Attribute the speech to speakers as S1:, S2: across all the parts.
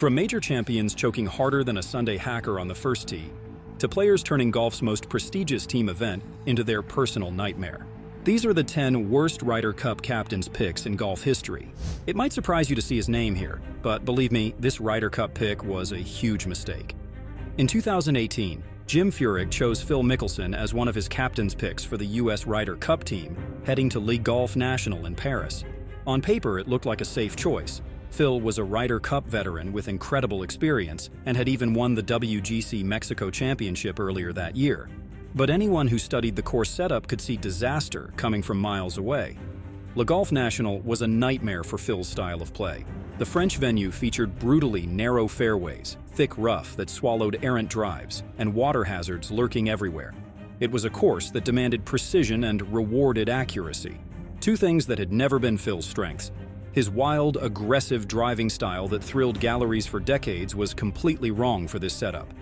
S1: From major champions choking harder than a Sunday hacker on the first tee, to players turning golf's most prestigious team event into their personal nightmare. These are the 10 worst Ryder Cup captains' picks in golf history. It might surprise you to see his name here, but believe me, this Ryder Cup pick was a huge mistake. In 2018, Jim Furyk chose Phil Mickelson as one of his captain's picks for the US Ryder Cup team, heading to Ligue Golf National in Paris. On paper, it looked like a safe choice. Phil was a Ryder Cup veteran with incredible experience and had even won the WGC Mexico Championship earlier that year. But anyone who studied the course setup could see disaster coming from miles away. Le Golf National was a nightmare for Phil's style of play. The French venue featured brutally narrow fairways, thick rough that swallowed errant drives, and water hazards lurking everywhere. It was a course that demanded precision and rewarded accuracy, two things that had never been Phil's strengths. His wild, aggressive driving style that thrilled galleries for decades was completely wrong for this setup.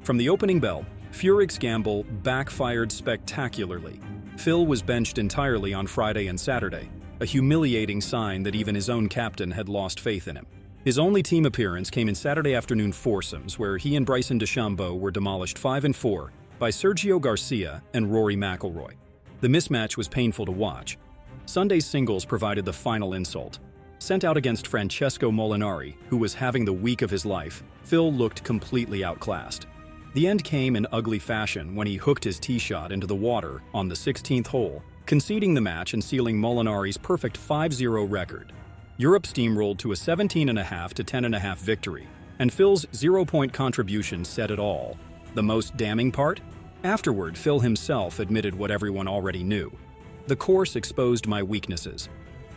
S1: From the opening bell, Furyk's gamble backfired spectacularly. Phil was benched entirely on Friday and Saturday, a humiliating sign that even his own captain had lost faith in him. His only team appearance came in Saturday afternoon foursomes, where he and Bryson DeChambeau were demolished 5-4 by Sergio Garcia and Rory McIlroy. The mismatch was painful to watch. Sunday's singles provided the final insult. Sent out against Francesco Molinari, who was having the week of his life, Phil looked completely outclassed. The end came in ugly fashion when he hooked his tee shot into the water on the 16th hole, conceding the match and sealing Molinari's perfect 5-0 record. Europe steamrolled to a 17.5 to 10.5 victory, and Phil's 0-point contribution said it all. The most damning part? Afterward, Phil himself admitted what everyone already knew. The course exposed my weaknesses.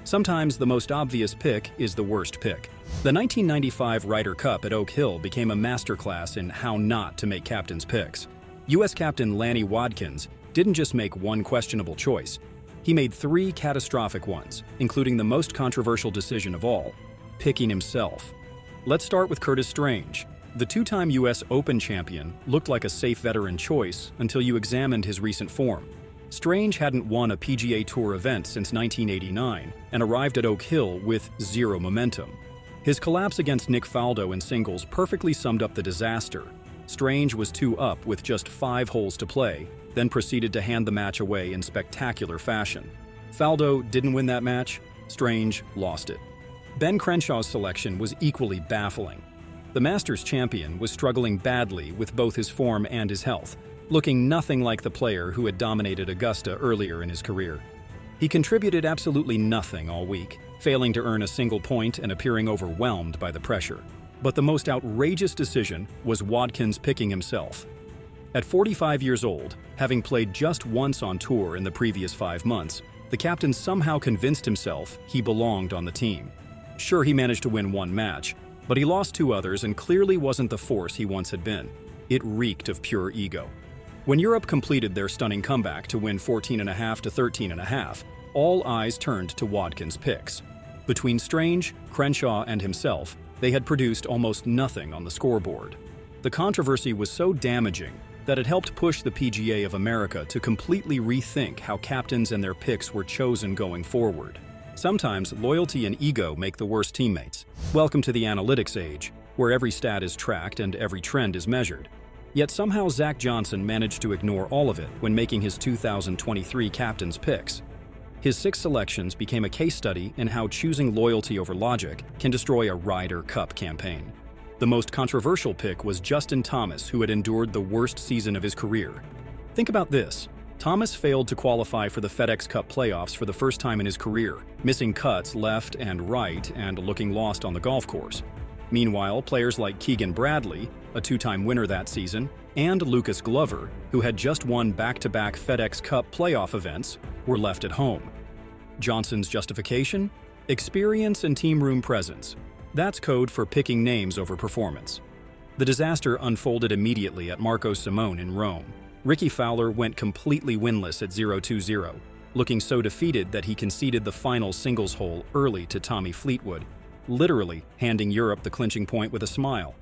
S1: Sometimes the most obvious pick is the worst pick. The 1995 Ryder Cup at Oak Hill became a masterclass in how not to make captain's picks. U.S. captain Lanny Wadkins didn't just make one questionable choice. He made 3 catastrophic ones, including the most controversial decision of all, picking himself. Let's start with Curtis Strange. The two-time U.S. Open champion looked like a safe veteran choice until you examined his recent form. Strange hadn't won a PGA Tour event since 1989 and arrived at Oak Hill with zero momentum. His collapse against Nick Faldo in singles perfectly summed up the disaster. Strange was 2 up with just 5 holes to play, then proceeded to hand the match away in spectacular fashion. Faldo didn't win that match, Strange lost it. Ben Crenshaw's selection was equally baffling. The Masters champion was struggling badly with both his form and his health, looking nothing like the player who had dominated Augusta earlier in his career. He contributed absolutely nothing all week, failing to earn a single point and appearing overwhelmed by the pressure. But the most outrageous decision was Wadkins picking himself. At 45 years old, having played just once on tour in the previous 5 months, the captain somehow convinced himself he belonged on the team. Sure, he managed to win 1 match, but he lost 2 others and clearly wasn't the force he once had been. It reeked of pure ego. When Europe completed their stunning comeback to win 14.5 to 13.5, all eyes turned to Wadkins' picks. Between Strange, Crenshaw, and himself, they had produced almost nothing on the scoreboard. The controversy was so damaging that it helped push the PGA of America to completely rethink how captains and their picks were chosen going forward. Sometimes loyalty and ego make the worst teammates. Welcome to the analytics age, where every stat is tracked and every trend is measured. Yet somehow Zack Johnson managed to ignore all of it when making his 2023 captain's picks. His 6 selections became a case study in how choosing loyalty over logic can destroy a Ryder Cup campaign. The most controversial pick was Justin Thomas, who had endured the worst season of his career. Think about this. Thomas failed to qualify for the FedEx Cup playoffs for the first time in his career, missing cuts left and right and looking lost on the golf course. Meanwhile, players like Keegan Bradley, a 2-time winner that season, and Lucas Glover, who had just won back-to-back FedEx Cup playoff events, were left at home. Johnson's justification? Experience and team room presence. That's code for picking names over performance. The disaster unfolded immediately at Marco Simone in Rome. Ricky Fowler went completely winless at 0-2-0, looking so defeated that he conceded the final singles hole early to Tommy Fleetwood, literally handing Europe the clinching point with a smile.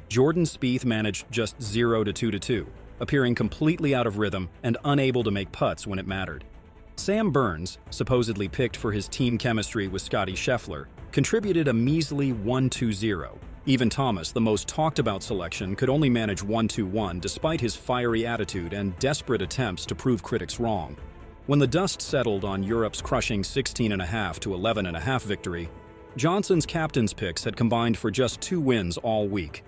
S1: Jordan Spieth managed just 0-2-2, appearing completely out of rhythm and unable to make putts when it mattered. Sam Burns, supposedly picked for his team chemistry with Scottie Scheffler, contributed a measly 1-2-0. Even Thomas, the most talked-about selection, could only manage 1-2-1 despite his fiery attitude and desperate attempts to prove critics wrong. When the dust settled on Europe's crushing 16.5 to 11.5 victory, Johnson's captain's picks had combined for just 2 wins all week.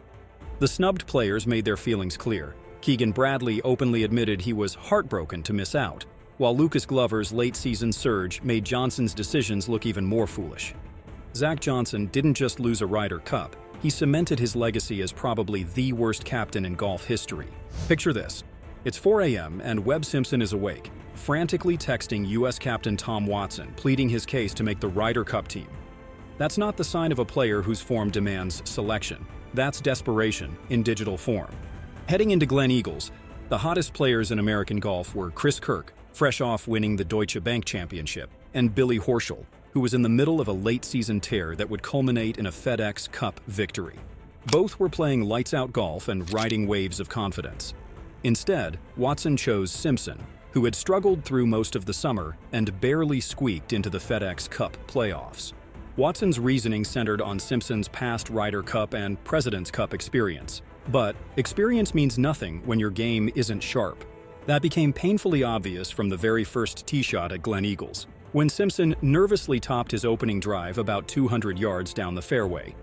S1: The snubbed players made their feelings clear. Keegan Bradley openly admitted he was heartbroken to miss out, while Lucas Glover's late-season surge made Johnson's decisions look even more foolish. Zack Johnson didn't just lose a Ryder Cup, he cemented his legacy as probably the worst captain in golf history. Picture this. It's 4 a.m. and Webb Simpson is awake, frantically texting U.S. captain Tom Watson, pleading his case to make the Ryder Cup team. That's not the sign of a player whose form demands selection. That's desperation in digital form. Heading into Glen Eagles, the hottest players in American golf were Chris Kirk, fresh off winning the Deutsche Bank Championship, and Billy Horschel, who was in the middle of a late-season tear that would culminate in a FedEx Cup victory. Both were playing lights-out golf and riding waves of confidence. Instead, Watson chose Simpson, who had struggled through most of the summer and barely squeaked into the FedEx Cup playoffs. Watson's reasoning centered on Simpson's past Ryder Cup and President's Cup experience. But experience means nothing when your game isn't sharp. That became painfully obvious from the very first tee shot at Glen Eagles, when Simpson nervously topped his opening drive about 200 yards down the fairway.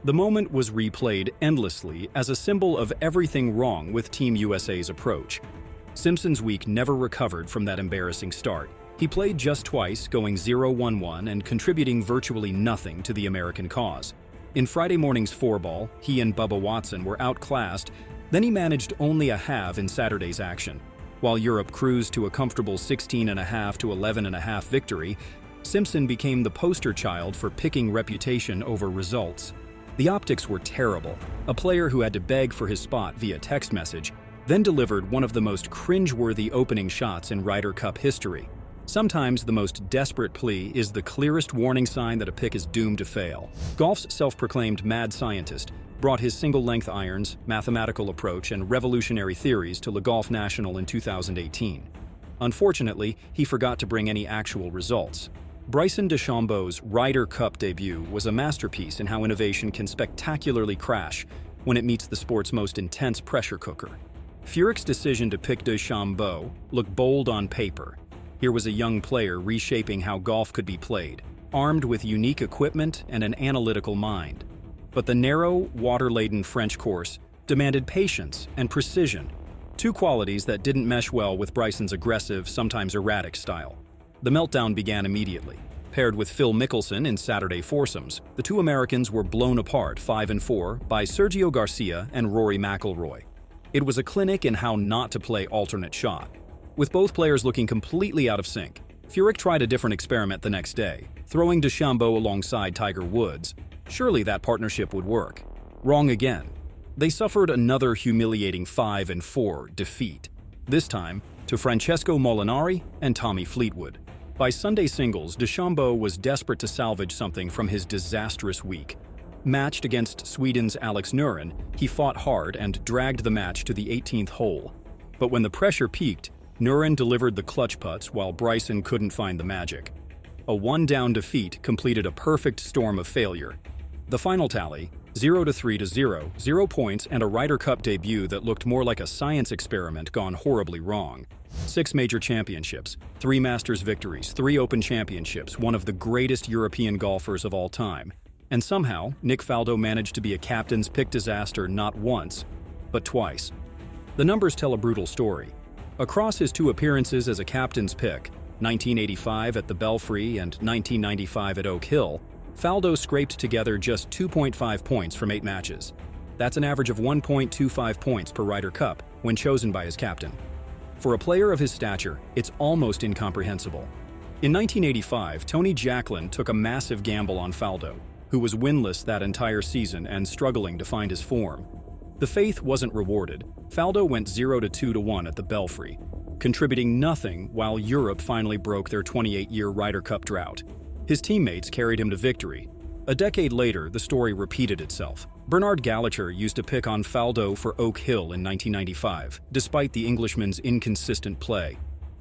S1: The moment was replayed endlessly as a symbol of everything wrong with Team USA's approach. Simpson's week never recovered from that embarrassing start. He played just twice, going 0-1-1 and contributing virtually nothing to the American cause. In Friday morning's 4-ball, he and Bubba Watson were outclassed, then he managed only a halve in Saturday's action. While Europe cruised to a comfortable 16.5 to 11.5 victory, Simpson became the poster child for picking reputation over results. The optics were terrible. A player who had to beg for his spot via text message then delivered one of the most cringe-worthy opening shots in Ryder Cup history. Sometimes the most desperate plea is the clearest warning sign that a pick is doomed to fail. Golf's self-proclaimed mad scientist brought his single-length irons, mathematical approach, and revolutionary theories to Le Golf National in 2018. Unfortunately, he forgot to bring any actual results. Bryson DeChambeau's Ryder Cup debut was a masterpiece in how innovation can spectacularly crash when it meets the sport's most intense pressure cooker. Furyk's decision to pick DeChambeau looked bold on paper. Here was a young player reshaping how golf could be played, armed with unique equipment and an analytical mind. But the narrow, water-laden French course demanded patience and precision, 2 qualities that didn't mesh well with Bryson's aggressive, sometimes erratic style. The meltdown began immediately. Paired with Phil Mickelson in Saturday foursomes, the 2 Americans were blown apart 5-4 by Sergio Garcia and Rory McIlroy. It was a clinic in how not to play alternate shot. With both players looking completely out of sync, Furyk tried a different experiment the next day, throwing DeChambeau alongside Tiger Woods. Surely that partnership would work. Wrong again. They suffered another humiliating 5-4 defeat, this time to Francesco Molinari and Tommy Fleetwood. By Sunday singles, DeChambeau was desperate to salvage something from his disastrous week. Matched against Sweden's Alex Noren, he fought hard and dragged the match to the 18th hole. But when the pressure peaked, Noren delivered the clutch putts while Bryson couldn't find the magic. A 1-down defeat completed a perfect storm of failure. The final tally, 0-3-0, 0 points and a Ryder Cup debut that looked more like a science experiment gone horribly wrong. 6 major championships, 3 Masters victories, 3 Open championships, one of the greatest European golfers of all time. And somehow, Nick Faldo managed to be a captain's pick disaster not once, but twice. The numbers tell a brutal story. Across his 2 appearances as a captain's pick, 1985 at the Belfry and 1995 at Oak Hill, Faldo scraped together just 2.5 points from 8 matches. That's an average of 1.25 points per Ryder Cup when chosen by his captain. For a player of his stature, it's almost incomprehensible. In 1985, Tony Jacklin took a massive gamble on Faldo, who was winless that entire season and struggling to find his form. The faith wasn't rewarded. Faldo went 0-2-1 at the Belfry, contributing nothing while Europe finally broke their 28-year Ryder Cup drought. His teammates carried him to victory. A decade later, the story repeated itself. Bernard Gallacher used to pick on Faldo for Oak Hill in 1995, despite the Englishman's inconsistent play.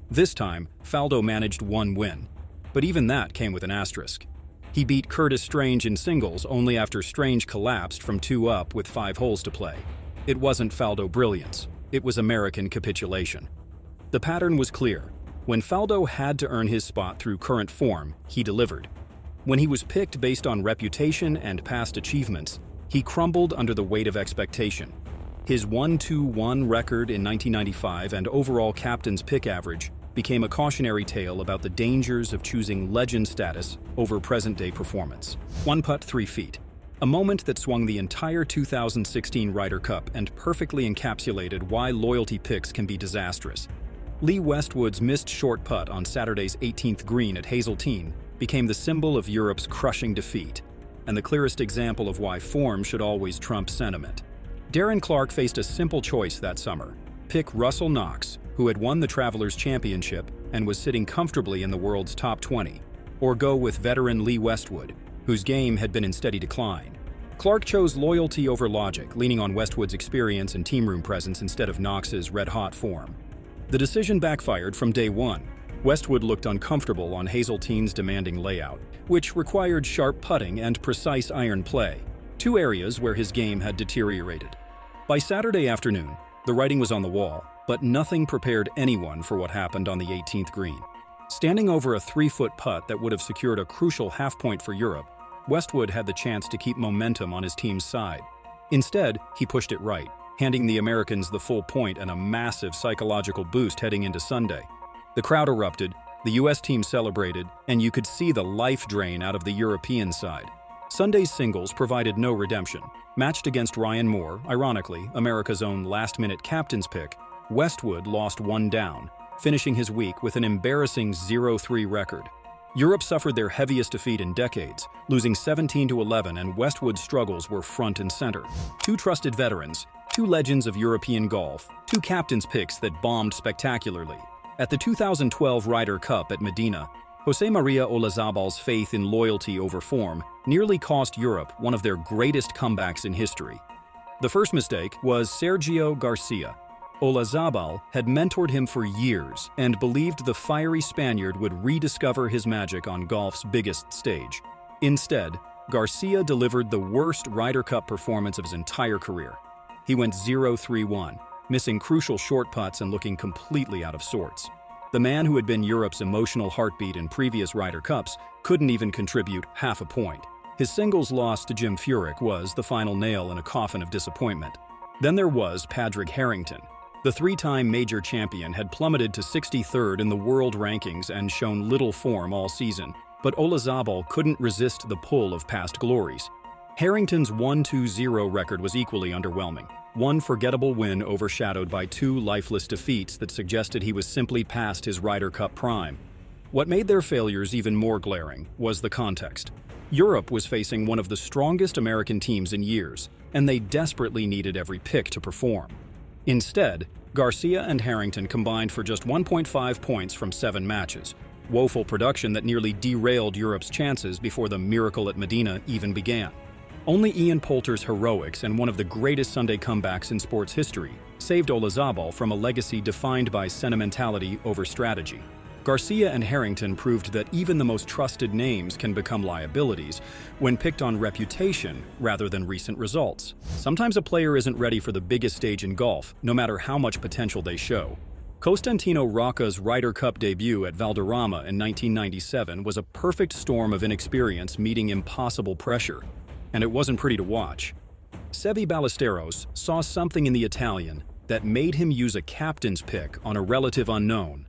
S1: This time, Faldo managed 1 win, but even that came with an asterisk. He beat Curtis Strange in singles only after Strange collapsed from 2 up with 5 holes to play. It wasn't Faldo brilliance, it was American capitulation. The pattern was clear. When Faldo had to earn his spot through current form, he delivered. When he was picked based on reputation and past achievements, he crumbled under the weight of expectation. His 1-2-1 record in 1995 and overall captain's pick average became a cautionary tale about the dangers of choosing legend status over present-day performance. 1 putt 3 feet. A moment that swung the entire 2016 Ryder Cup and perfectly encapsulated why loyalty picks can be disastrous. Lee Westwood's missed short putt on Saturday's 18th green at Hazeltine became the symbol of Europe's crushing defeat, and the clearest example of why form should always trump sentiment. Darren Clarke faced a simple choice that summer: pick Russell Knox, who had won the Travelers' Championship and was sitting comfortably in the world's top 20, or go with veteran Lee Westwood, whose game had been in steady decline. Clarke chose loyalty over logic, leaning on Westwood's experience and team room presence instead of Knox's red-hot form. The decision backfired from day one. Westwood looked uncomfortable on Hazeltine's demanding layout, which required sharp putting and precise iron play, 2 areas where his game had deteriorated. By Saturday afternoon, the writing was on the wall, but nothing prepared anyone for what happened on the 18th green. Standing over a 3-foot putt that would have secured a crucial half-point for Europe, Westwood had the chance to keep momentum on his team's side. Instead, he pushed it right, handing the Americans the full point and a massive psychological boost heading into Sunday. The crowd erupted, the U.S. team celebrated, and you could see the life drain out of the European side. Sunday's singles provided no redemption. Matched against Ryan Moore, ironically, America's own last-minute captain's pick, Westwood lost 1 down, finishing his week with an embarrassing 0-3 record. Europe suffered their heaviest defeat in decades, losing 17-11, and Westwood's struggles were front and center. 2 trusted veterans, 2 legends of European golf, 2 captain's picks that bombed spectacularly. At the 2012 Ryder Cup at Medina, José María Olazábal's faith in loyalty over form nearly cost Europe one of their greatest comebacks in history. The first mistake was Sergio Garcia. Olazábal had mentored him for years and believed the fiery Spaniard would rediscover his magic on golf's biggest stage. Instead, Garcia delivered the worst Ryder Cup performance of his entire career. He went 0-3-1, missing crucial short putts and looking completely out of sorts. The man who had been Europe's emotional heartbeat in previous Ryder Cups couldn't even contribute half a point. His singles loss to Jim Furyk was the final nail in a coffin of disappointment. Then there was Padraig Harrington. The 3-time major champion had plummeted to 63rd in the world rankings and shown little form all season, but Olazábal couldn't resist the pull of past glories. Harrington's 1-2-0 record was equally underwhelming. 1 forgettable win overshadowed by 2 lifeless defeats that suggested he was simply past his Ryder Cup prime. What made their failures even more glaring was the context. Europe was facing one of the strongest American teams in years, and they desperately needed every pick to perform. Instead, Garcia and Harrington combined for just 1.5 points from 7 matches, woeful production that nearly derailed Europe's chances before the miracle at Medina even began. Only Ian Poulter's heroics and one of the greatest Sunday comebacks in sports history saved Olazábal from a legacy defined by sentimentality over strategy. Garcia and Harrington proved that even the most trusted names can become liabilities when picked on reputation rather than recent results. Sometimes a player isn't ready for the biggest stage in golf, no matter how much potential they show. Costantino Rocca's Ryder Cup debut at Valderrama in 1997 was a perfect storm of inexperience meeting impossible pressure, and it wasn't pretty to watch. Seve Ballesteros saw something in the Italian that made him use a captain's pick on a relative unknown.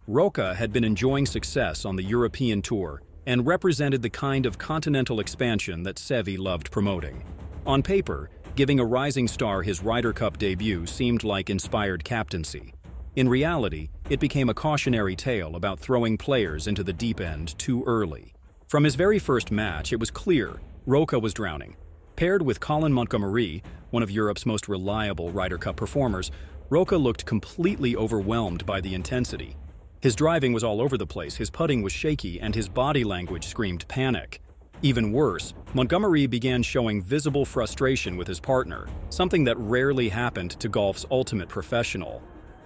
S1: Rocca had been enjoying success on the European Tour and represented the kind of continental expansion that Seve loved promoting. On paper, giving a rising star his Ryder Cup debut seemed like inspired captaincy. In reality, it became a cautionary tale about throwing players into the deep end too early. From his very first match, it was clear Rocca was drowning. Paired with Colin Montgomery, one of Europe's most reliable Ryder Cup performers, Rocca looked completely overwhelmed by the intensity. His driving was all over the place, his putting was shaky, and his body language screamed panic. Even worse, Montgomery began showing visible frustration with his partner, something that rarely happened to golf's ultimate professional.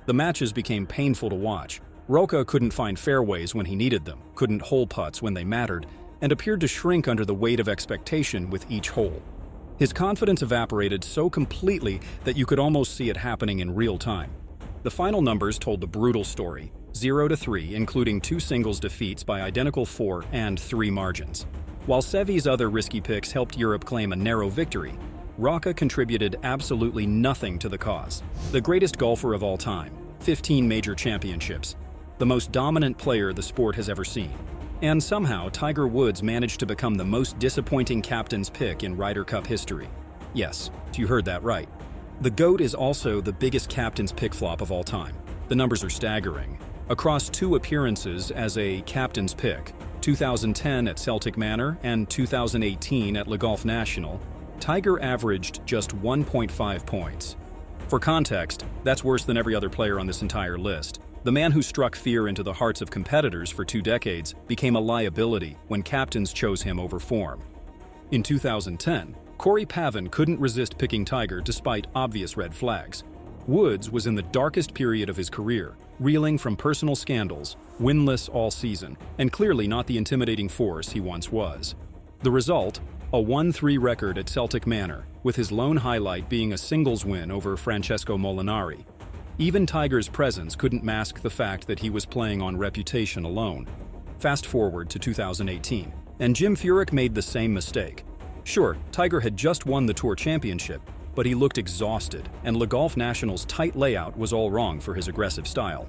S1: The matches became painful to watch. Rocca couldn't find fairways when he needed them, couldn't hole putts when they mattered, and appeared to shrink under the weight of expectation with each hole. His confidence evaporated so completely that you could almost see it happening in real time. The final numbers told the brutal story, 0-3, including 2 singles defeats by identical 4 and 3 margins. While Seve's other risky picks helped Europe claim a narrow victory, Rocca contributed absolutely nothing to the cause. The greatest golfer of all time, 15 major championships, the most dominant player the sport has ever seen. And somehow, Tiger Woods managed to become the most disappointing captain's pick in Ryder Cup history. Yes, you heard that right. The GOAT is also the biggest captain's pick flop of all time. The numbers are staggering. Across 2 appearances as a captain's pick, 2010 at Celtic Manor and 2018 at Le Golf National, Tiger averaged just 1.5 points. For context, that's worse than every other player on this entire list. The man who struck fear into the hearts of competitors for 2 decades became a liability when captains chose him over form. In 2010, Corey Pavin couldn't resist picking Tiger despite obvious red flags. Woods was in the darkest period of his career, reeling from personal scandals, winless all season, and clearly not the intimidating force he once was. The result? A 1-3 record at Celtic Manor, with his lone highlight being a singles win over Francesco Molinari. Even Tiger's presence couldn't mask the fact that he was playing on reputation alone. Fast forward to 2018, and Jim Furyk made the same mistake. Sure, Tiger had just won the Tour Championship, but he looked exhausted, and Le Golf National's tight layout was all wrong for his aggressive style.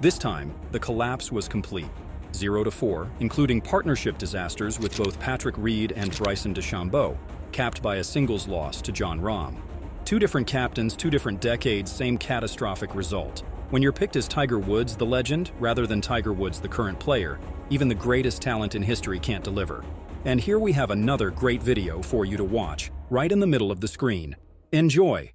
S1: This time, the collapse was complete. 0-4, including partnership disasters with both Patrick Reed and Bryson DeChambeau, capped by a singles loss to Jon Rahm. 2 different captains, 2 different decades, same catastrophic result. When you're picked as Tiger Woods, the legend, rather than Tiger Woods, the current player, even the greatest talent in history can't deliver. And here we have another great video for you to watch, right in the middle of the screen. Enjoy!